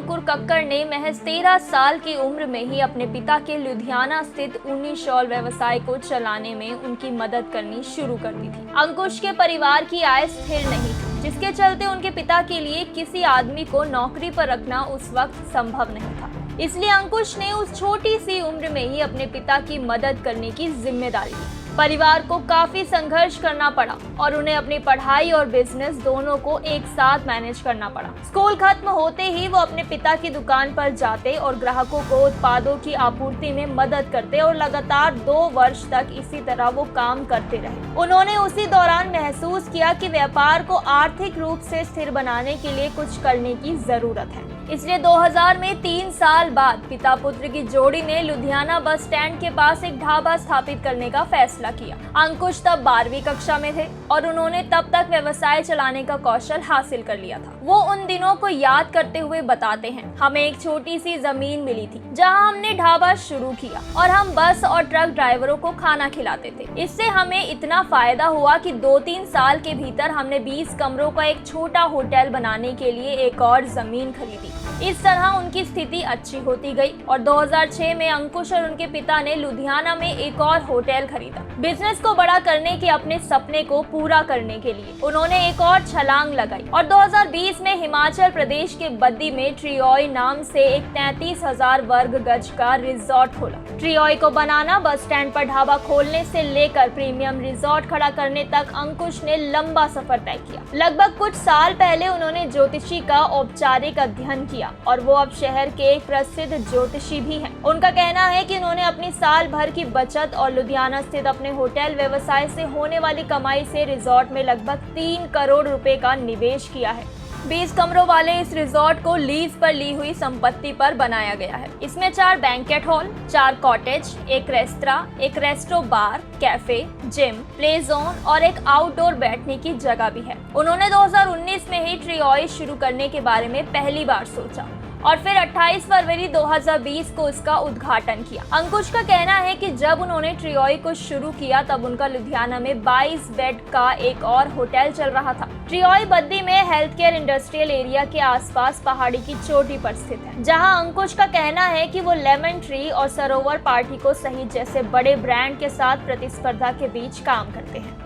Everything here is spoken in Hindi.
अंकुर कक्कड़ ने महज 13 साल की उम्र में ही अपने पिता के लुधियाना स्थित ऊनी शॉल व्यवसाय को चलाने में उनकी मदद करनी शुरू कर दी थी। अंकुश के परिवार की आय स्थिर नहीं थी, जिसके चलते उनके पिता के लिए किसी आदमी को नौकरी पर रखना उस वक्त संभव नहीं था। इसलिए अंकुश ने उस छोटी सी उम्र में ही अपने पिता की मदद करने की जिम्मेदारी ली। परिवार को काफी संघर्ष करना पड़ा और उन्हें अपनी पढ़ाई और बिजनेस दोनों को एक साथ मैनेज करना पड़ा। स्कूल खत्म होते ही वो अपने पिता की दुकान पर जाते और ग्राहकों को उत्पादों की आपूर्ति में मदद करते और लगातार 2 वर्ष तक इसी तरह वो काम करते रहे। उन्होंने उसी दौरान महसूस किया कि व्यापार को आर्थिक रूप से स्थिर बनाने के लिए कुछ करने की जरूरत है। इसलिए 2000 में 3 साल बाद पिता पुत्र की जोड़ी ने लुधियाना बस स्टैंड के पास एक ढाबा स्थापित करने का फैसला किया। अंकुश तब 12वीं कक्षा में थे और उन्होंने तब तक व्यवसाय चलाने का कौशल हासिल कर लिया था। वो उन दिनों को याद करते हुए बताते हैं, हमें एक छोटी सी जमीन मिली थी जहां हमने ढाबा शुरू किया और हम बस और ट्रक ड्राइवरों को खाना खिलाते थे। इससे हमें इतना फायदा हुआ कि 2-3 साल के भीतर हमने 20 कमरों का एक छोटा होटल बनाने के लिए एक और जमीन खरीदी। इस तरह उनकी स्थिति अच्छी होती गई और 2006 में अंकुश और उनके पिता ने लुधियाना में एक और होटल खरीदा। बिजनेस को बड़ा करने के अपने सपने को पूरा करने के लिए उन्होंने एक और छलांग लगाई और 2020 में हिमाचल प्रदेश के बद्दी में ट्रियोई नाम से एक 33,000 वर्ग गज का रिजॉर्ट खोला। ट्रियोई को बनाना, बस स्टैंड पर ढाबा खोलने से लेकर प्रीमियम रिजॉर्ट खड़ा करने तक अंकुश ने लंबा सफर तय किया। लगभग कुछ साल पहले उन्होंने ज्योतिषी का औपचारिक अध्ययन किया और वो अब शहर के एक प्रसिद्ध ज्योतिषी भी हैं। उनका कहना है कि उन्होंने अपनी साल भर की बचत और लुधियाना स्थित अपने होटल व्यवसाय से होने वाली कमाई से रिजॉर्ट में लगभग 3 करोड़ रुपए का निवेश किया है। 20 कमरों वाले इस रिजॉर्ट को लीज पर ली हुई संपत्ति पर बनाया गया है। इसमें 4 बैंकेट हॉल, 4 कॉटेज, एक रेस्तरां, एक रेस्टो बार, कैफे, जिम, प्ले जोन और एक आउटडोर बैठने की जगह भी है। उन्होंने 2019 में ही ट्रियोई शुरू करने के बारे में पहली बार सोचा और फिर 28 फरवरी 2020 को इसका उद्घाटन किया। अंकुश का कहना है कि जब उन्होंने ट्रियोई को शुरू किया तब उनका लुधियाना में 22 बेड का एक और होटल चल रहा था। ट्रियोई बद्दी में हेल्थ केयर इंडस्ट्रियल एरिया के आसपास पहाड़ी की चोटी पर स्थित है, जहां अंकुश का कहना है कि वो लेमन ट्री और सरोवर पार्टी को सहित जैसे बड़े ब्रांड के साथ प्रतिस्पर्धा के बीच काम करते हैं।